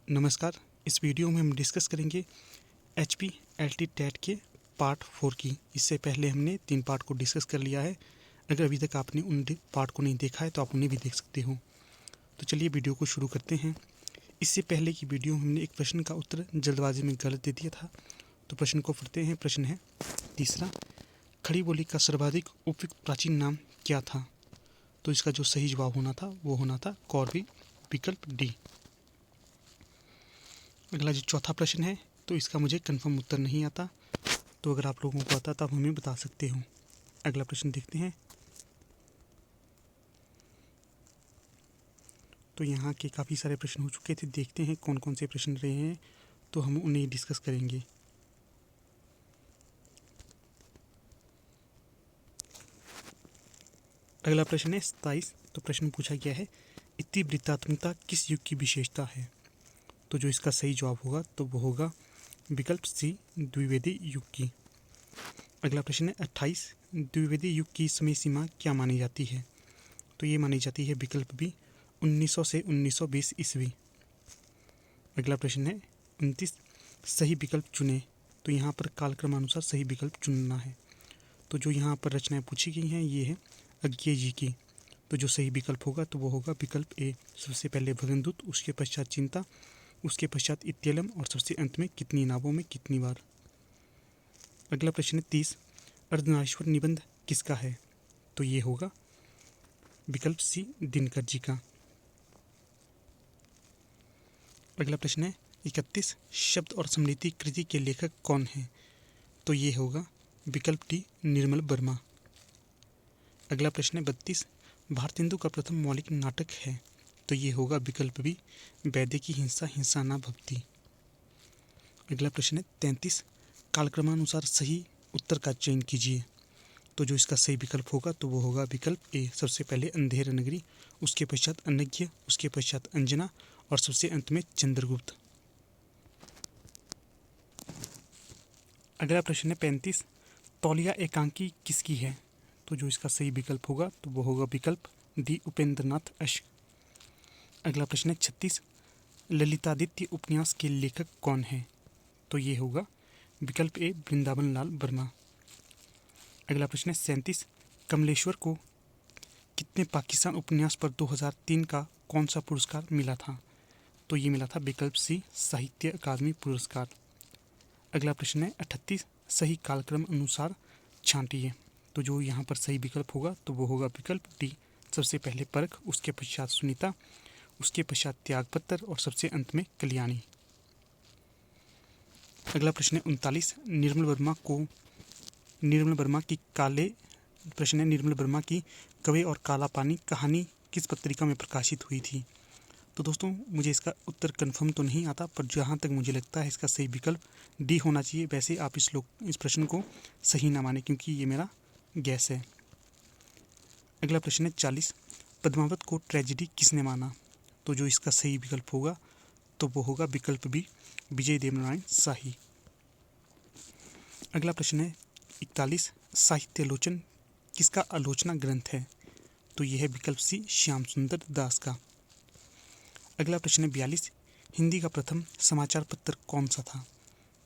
नमस्कार। इस वीडियो में हम डिस्कस करेंगे HPLT टेट के पार्ट 4 की। इससे पहले हमने 3 पार्ट को डिस्कस कर लिया है। अगर अभी तक आपने उन पार्ट को नहीं देखा है तो आप उन्हें भी देख सकते हो। तो चलिए वीडियो को शुरू करते हैं। इससे पहले की वीडियो में हमने एक प्रश्न का उत्तर जल्दबाजी में गलत दे दिया था, तो प्रश्न को पढ़ते हैं। प्रश्न है तीसरा, खड़ी बोली का सर्वाधिक उपयुक्त प्राचीन नाम क्या था? तो इसका जो सही जवाब होना था वो होना था कॉर्वी, विकल्प डी। अगला जो चौथा प्रश्न है तो इसका मुझे कंफर्म उत्तर नहीं आता, तो अगर आप लोगों को आता तो आप हमें बता सकते हो। अगला प्रश्न देखते हैं। तो यहाँ के काफ़ी सारे प्रश्न हो चुके थे, देखते हैं कौन कौन से प्रश्न रहे हैं, तो हम उन्हें डिस्कस करेंगे। अगला प्रश्न है 27। तो प्रश्न पूछा गया है, इतिवृत्तात्मकता किस युग की विशेषता है? तो जो इसका सही जवाब होगा तो वो होगा विकल्प सी, द्विवेदी युग की। अगला प्रश्न है 28। द्विवेदी युग की समय सीमा क्या मानी जाती है? तो ये मानी जाती है विकल्प बी, 1900 से 1920 ईस्वी। अगला प्रश्न है 29। सही विकल्प चुने। तो यहाँ पर कालक्रमानुसार सही विकल्प चुनना है। तो जो यहाँ पर रचनाएं पूछी गई हैं ये है अज्ञे जी की। तो जो सही विकल्प होगा तो वो होगा विकल्प ए, सबसे पहले भगनदूत, उसके पश्चात चिंता, उसके पश्चात इत्यलम और सबसे अंत में कितनी नावों में कितनी बार। अगला प्रश्न है 30। अर्धनारीश्वर निबंध किसका है? तो ये होगा विकल्प सी, दिनकर जी का। अगला प्रश्न है 31। शब्द और स्मृति कृति के लेखक कौन हैं? तो ये होगा विकल्प डी, निर्मल वर्मा। अगला प्रश्न है 32। भारतेंदु का प्रथम मौलिक नाटक है? तो ये होगा विकल्प बी, वैद्य की हिंसा हिंसा ना भक्ति। अगला प्रश्न है 33। कालक्रमानुसार सही उत्तर का चयन कीजिए। तो जो इसका सही विकल्प होगा तो वो होगा विकल्प ए, सबसे पहले अंधेर नगरी, उसके पश्चात अनज्ञ, उसके पश्चात अंजना और सबसे अंत में चंद्रगुप्त। अगला प्रश्न है 35। तौलिया एकांकी किसकी है? तो जो इसका सही विकल्प होगा तो वो होगा विकल्प डी, उपेंद्रनाथ अश्क। अगला प्रश्न है 36। ललितादित्य उपन्यास के लेखक कौन है? तो ये होगा विकल्प ए, वृंदावन लाल वर्मा। अगला प्रश्न है 37। कमलेश्वर को कितने पाकिस्तान उपन्यास पर 2003 का कौन सा पुरस्कार मिला था? तो ये मिला था विकल्प सी, साहित्य अकादमी पुरस्कार। अगला प्रश्न है 38। सही कालक्रम अनुसार छांटिए। तो जो यहाँ पर सही विकल्प होगा तो वो होगा विकल्प डी, सबसे पहले परख, उसके पश्चात सुनीता, उसके पश्चात त्यागपत्र और सबसे अंत में कल्याणी। अगला प्रश्न है 39। निर्मल वर्मा की कवे और काला पानी कहानी किस पत्रिका में प्रकाशित हुई थी? तो दोस्तों मुझे इसका उत्तर कंफर्म तो नहीं आता, पर जहाँ तक मुझे लगता है इसका सही विकल्प डी होना चाहिए। वैसे आप इस प्रश्न को सही ना माने क्योंकि ये मेरा गैस है। अगला प्रश्न है 40। पद्मावत को ट्रेजेडी किसने माना? तो जो इसका सही विकल्प होगा तो वो होगा विकल्प बी, विजय देवनारायण शाही। अगला प्रश्न है 41। साहित्यालोचन किसका आलोचना ग्रंथ है? तो यह है विकल्प सी, श्याम सुंदर दास का। अगला प्रश्न है 42। हिंदी का प्रथम समाचार पत्र कौन सा था?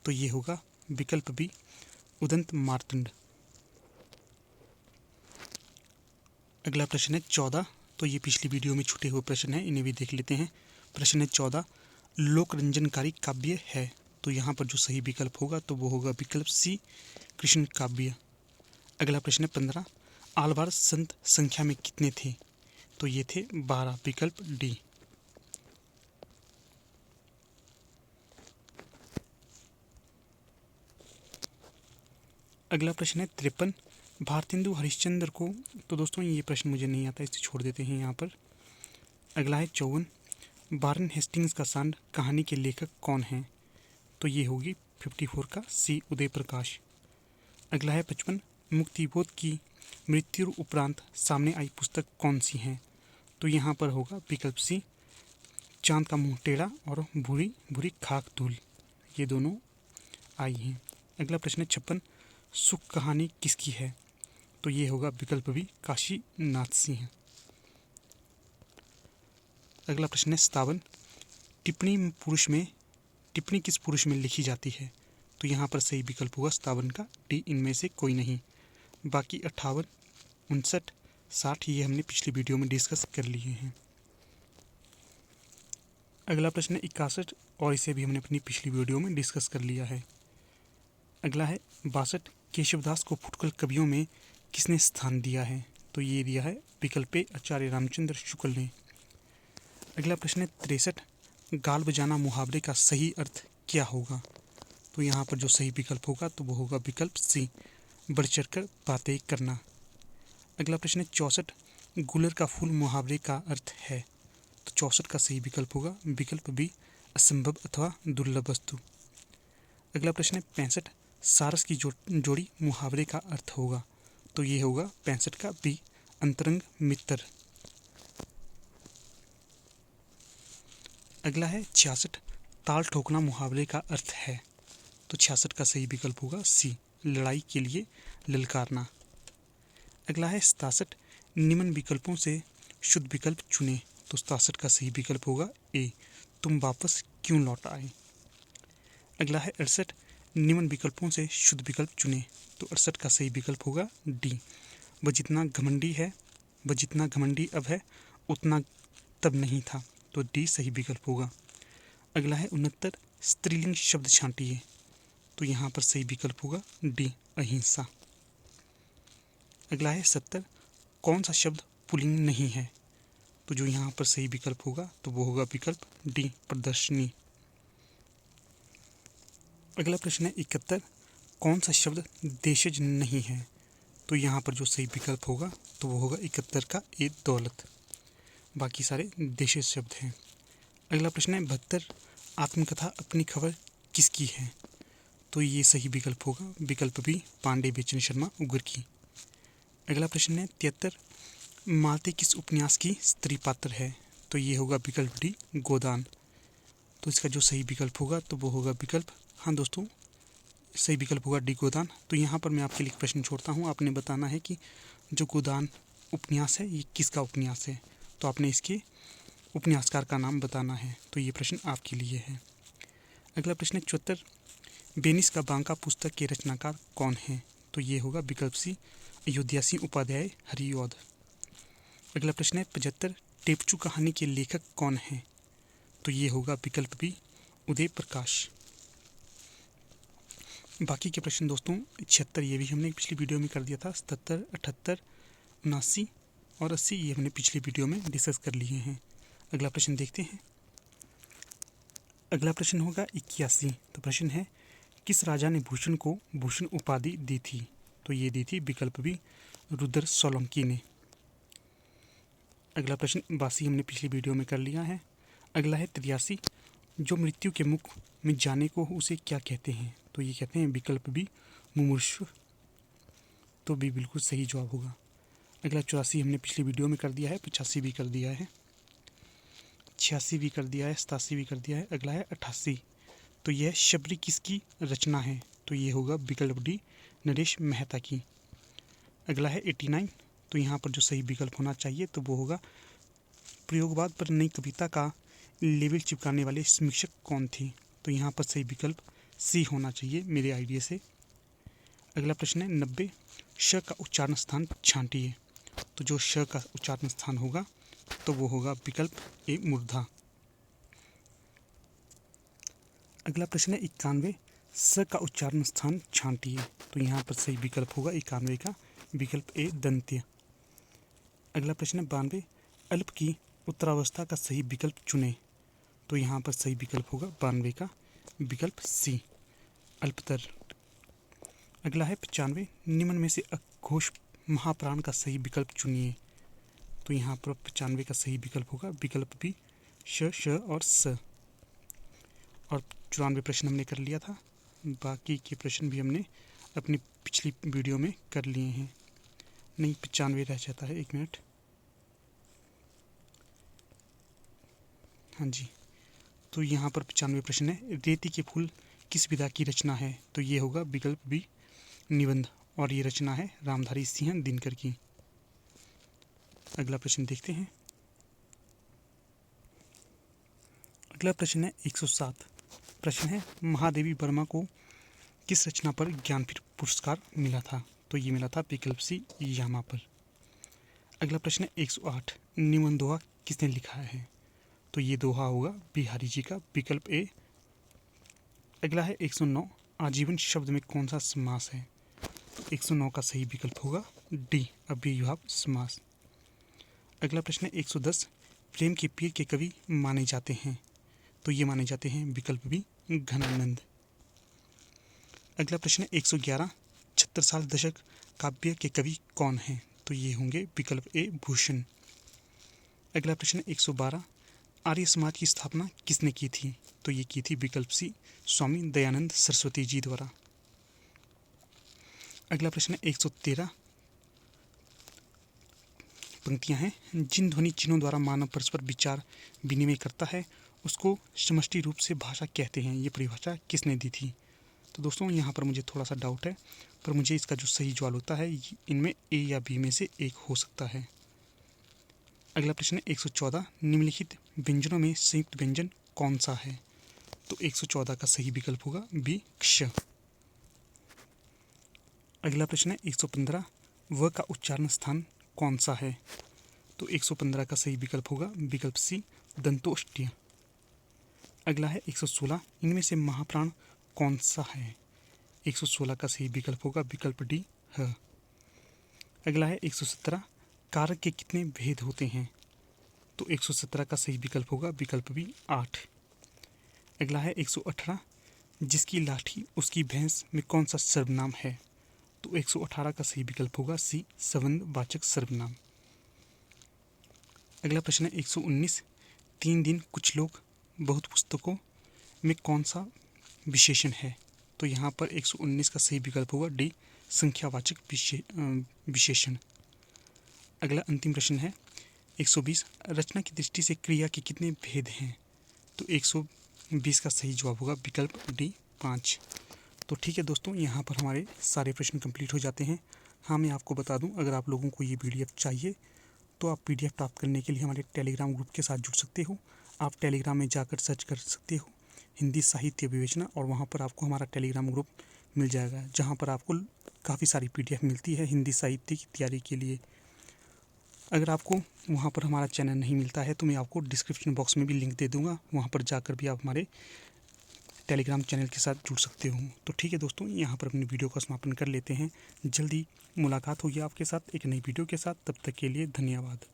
तो ये होगा विकल्प बी, उदंत मार्तंड। अगला प्रश्न है 14। तो ये पिछली वीडियो में छूटे हुए प्रश्न है, इन्हें भी देख लेते हैं। प्रश्न है 14। लोकरंजनकारी काव्य है? तो यहाँ पर जो सही विकल्प होगा तो वो होगा विकल्प सी, कृष्ण काव्य। अगला प्रश्न है 15। आलवार संत संख्या में कितने थे? तो ये थे 12, विकल्प डी। अगला प्रश्न है 53। भारतेंदु हरिश्चंद्र को, तो दोस्तों ये प्रश्न मुझे नहीं आता, इसे छोड़ देते हैं यहाँ पर। अगला है 54। वारेन हेस्टिंग्स का सांड कहानी के लेखक कौन हैं? तो ये होगी 54 का सी, उदय प्रकाश। अगला है 55। मुक्तिबोध की मृत्यु उपरांत सामने आई पुस्तक कौन सी है? तो यहाँ पर होगा विकल्प सी, चांद का मुंह टेढ़ा और भूरी भूरी खाक धूल, ये दोनों आई हैं। अगला प्रश्न है 56। सुख कहानी किसकी है? तो ये होगा विकल्प भी, काशी नाथ सिंह। अगला प्रश्न है 57। टिप्पणी किस पुरुष में लिखी जाती है? तो यहाँ पर सही विकल्प होगा 57 का डी, इनमें से कोई नहीं। बाकी 58, 59, 60 ये हमने पिछली वीडियो में डिस्कस कर लिए हैं। अगला प्रश्न है 61 और इसे भी हमने अपनी पिछली वीडियो में डिस्कस कर लिया है। अगला है 62, केशवदास को फुटकल कवियों में किसने स्थान दिया है? तो ये दिया है विकल्प ए आचार्य रामचंद्र शुक्ल ने। अगला प्रश्न है 63, गाल बजाना मुहावरे का सही अर्थ क्या होगा? तो यहाँ पर जो सही विकल्प होगा तो वो होगा विकल्प सी, बढ़ चढ़कर बातें करना। अगला प्रश्न है 64, गुलर का फूल मुहावरे का अर्थ है? तो 64 का सही विकल्प होगा विकल्प बी, असंभव अथवा दुर्लभ वस्तु। अगला प्रश्न है 65, सारस की जोड़ी मुहावरे का अर्थ होगा? तो ये होगा 65 का बी, अंतरंग मित्र। अगला है 66, ताल ठोकना मुहावरे का अर्थ है? तो 66 का सही विकल्प होगा सी, लड़ाई के लिए ललकारना। अगला है 67, निम्न विकल्पों से शुद्ध विकल्प चुने। तो 67 का सही विकल्प होगा ए, तुम वापस क्यों लौट आए। अगला है 68, निम्न विकल्पों से शुद्ध विकल्प चुने। तो 68 का सही विकल्प होगा डी, वह जितना घमंडी अब है उतना तब नहीं था। तो डी सही विकल्प होगा। अगला है 69, स्त्रीलिंग शब्द छांटिए। तो यहाँ पर सही विकल्प होगा डी, अहिंसा। अगला है 70, कौन सा शब्द पुल्लिंग नहीं है? तो जो यहाँ पर सही विकल्प होगा तो वो होगा विकल्प डी, प्रदर्शनी। अगला प्रश्न है 71, कौन सा शब्द देशज नहीं है? तो यहाँ पर जो सही विकल्प होगा तो वो होगा 71 का ए, दौलत। बाकी सारे देशज शब्द हैं। अगला प्रश्न है 72, आत्मकथा अपनी खबर किसकी है? तो ये सही विकल्प होगा विकल्प बी, पांडे बेचन शर्मा उग्र की। अगला प्रश्न है 73, मालती किस उपन्यास की स्त्री पात्र है? तो ये होगा विकल्प डी, गोदान। तो इसका जो सही विकल्प होगा तो वो होगा विकल्प, हाँ दोस्तों, सही विकल्प होगा डी, गोदान। तो यहाँ पर मैं आपके लिए प्रश्न छोड़ता हूँ, आपने बताना है कि जो गोदान उपन्यास है ये किसका उपन्यास है। तो आपने इसके उपन्यासकार का नाम बताना है। तो ये प्रश्न आपके लिए है। अगला प्रश्न है 74, बेनिस का बांका पुस्तक के रचनाकार कौन है? तो ये होगा विकल्प सी, अयोध्या सिंह उपाध्याय हरिऔध। अगला प्रश्न है 75, टेपचू कहानी के लेखक कौन है? तो ये होगा विकल्प बी, उदय प्रकाश। बाकी के प्रश्न दोस्तों 76 ये भी हमने पिछली वीडियो में कर दिया था, 77, 78, 79 और 80 ये हमने पिछली वीडियो में डिस्कस कर लिए हैं। अगला प्रश्न देखते हैं। अगला प्रश्न होगा 81। तो प्रश्न है, किस राजा ने भूषण को भूषण उपाधि दी थी? तो ये दी थी विकल्प बी, रुद्र सोलंकी ने। अगला प्रश्न 82 हमने पिछली वीडियो में कर लिया है। अगला है 83, जो मृत्यु के मुख में जाने को उसे क्या कहते हैं? तो ये कहते हैं विकल्प बी, मुमूर्षु। तो भी बिल्कुल सही जवाब होगा। अगला 84 हमने पिछली वीडियो में कर दिया है, 85 भी कर दिया है, 86 भी कर दिया है, 87 भी कर दिया है। अगला है 88, तो यह शबरी किसकी रचना है? तो ये होगा विकल्प डी, नरेश मेहता की। अगला है 89, तो यहाँ पर जो सही विकल्प होना चाहिए तो वो होगा, प्रयोगवाद पर नई कविता का लेबल चिपकाने वाले समीक्षक कौन थी? तो यहाँ पर सही विकल्प सी होना चाहिए मेरे आइडिया से। अगला प्रश्न है 90, श का उच्चारण स्थान छांटिए। तो जो श का उच्चारण स्थान होगा तो वो होगा विकल्प ए, मूर्धा। अगला प्रश्न है 91, स का उच्चारण स्थान छांटिए। तो यहाँ पर सही विकल्प होगा 91 का विकल्प ए, दंत्य। अगला प्रश्न है 92, अल्प की उत्तरावस्था का सही विकल्प चुने। तो यहाँ पर सही विकल्प होगा 92 का विकल्प सी, अल्पतर। अगला है 95, निम्न में से अघोष महाप्राण का सही विकल्प चुनिए। तो यहाँ पर 95 का सही विकल्प होगा विकल्प बी, श और स। और 94 प्रश्न हमने कर लिया था, बाकी के प्रश्न भी हमने अपनी पिछली वीडियो में कर लिए हैं। नहीं, 95 रह जाता है, 1 मिनट, हाँ जी। तो यहाँ पर 95 प्रश्न है, रेती के फूल किस विधा की रचना है? तो ये होगा विकल्प बी, निबंध, और ये रचना है रामधारी सिंह दिनकर की। अगला प्रश्न देखते हैं। अगला प्रश्न है 107। प्रश्न है महादेवी वर्मा को किस रचना पर ज्ञानपीठ पुरस्कार मिला था? तो ये मिला था विकल्प सी यामा पर। अगला प्रश्न है 108। निबंध दोहा किसने लिखा है? तो ये दोहा होगा बिहारी जी का, विकल्प ए। अगला है 109। आजीवन शब्द में कौन सा समास है? तो 109 का सही विकल्प होगा डी, अव्ययीभाव समास। अगला प्रश्न है 110। प्रेम के पीर के कवि माने जाते हैं? तो ये माने जाते हैं विकल्प बी, घनानंद। अगला प्रश्न है 111। छत्रसाल दशक काव्य के कवि कौन हैं? तो ये होंगे विकल्प ए, भूषण। अगला प्रश्न है 112। आर्य समाज की स्थापना किसने की थी? तो ये की थी विकल्प सी, स्वामी दयानंद सरस्वती जी द्वारा। अगला प्रश्न है 113। पंक्तियां हैं, जिन ध्वनि चिन्हों द्वारा मानव परस्पर विचार विनिमय करता है उसको समष्टि रूप से भाषा कहते हैं। ये परिभाषा किसने दी थी? तो दोस्तों यहाँ पर मुझे थोड़ा सा डाउट है, पर मुझे इसका जो सही जवाब होता है इनमें ए या बी में से एक हो सकता है। अगला प्रश्न है 114। निम्नलिखित व्यंजनों में संयुक्त व्यंजन कौन सा है? तो 114 का सही विकल्प होगा बी, क्ष। अगला प्रश्न है 115। व का उच्चारण स्थान कौन सा है? तो 115 का सही विकल्प होगा विकल्प सी, दंतोष्ठ्य। अगला है 116। इनमें से महाप्राण कौन सा है? 116 का सही विकल्प होगा विकल्प डी, ह। अगला है 117। कारक के कितने भेद होते हैं? तो 117 का सही विकल्प होगा विकल्प बी, 8। अगला है 118। जिसकी लाठी उसकी भैंस में कौन सा सर्वनाम है? तो 118 का सही विकल्प होगा सी, संबंधवाचक सर्वनाम। अगला प्रश्न है 119। 3 दिन कुछ लोग बहुत पुस्तकों में कौन सा विशेषण है? तो यहाँ पर 119 का सही विकल्प होगा डी, संख्यावाचक विशेषण। अगला अंतिम प्रश्न है 120। रचना की दृष्टि से क्रिया के कितने भेद हैं? तो 120 का सही जवाब होगा विकल्प डी, 5। तो ठीक है दोस्तों, यहाँ पर हमारे सारे प्रश्न कंप्लीट हो जाते हैं। हाँ, मैं आपको बता दूँ, अगर आप लोगों को ये PDF चाहिए तो आप PDF प्राप्त करने के लिए हमारे टेलीग्राम ग्रुप के साथ जुड़ सकते हो। आप टेलीग्राम में जाकर सर्च कर सकते हो हिंदी साहित्य विवेचना, और वहाँ पर आपको हमारा टेलीग्राम ग्रुप मिल जाएगा, जहाँ पर आपको काफ़ी सारी PDF मिलती है हिंदी साहित्य की तैयारी के लिए। अगर आपको वहाँ पर हमारा चैनल नहीं मिलता है तो मैं आपको डिस्क्रिप्शन बॉक्स में भी लिंक दे दूँगा, वहाँ पर जाकर भी आप हमारे टेलीग्राम चैनल के साथ जुड़ सकते हो। तो ठीक है दोस्तों, यहाँ पर अपनी वीडियो का समापन कर लेते हैं। जल्दी मुलाकात होगी आपके साथ एक नई वीडियो के साथ। तब तक के लिए धन्यवाद।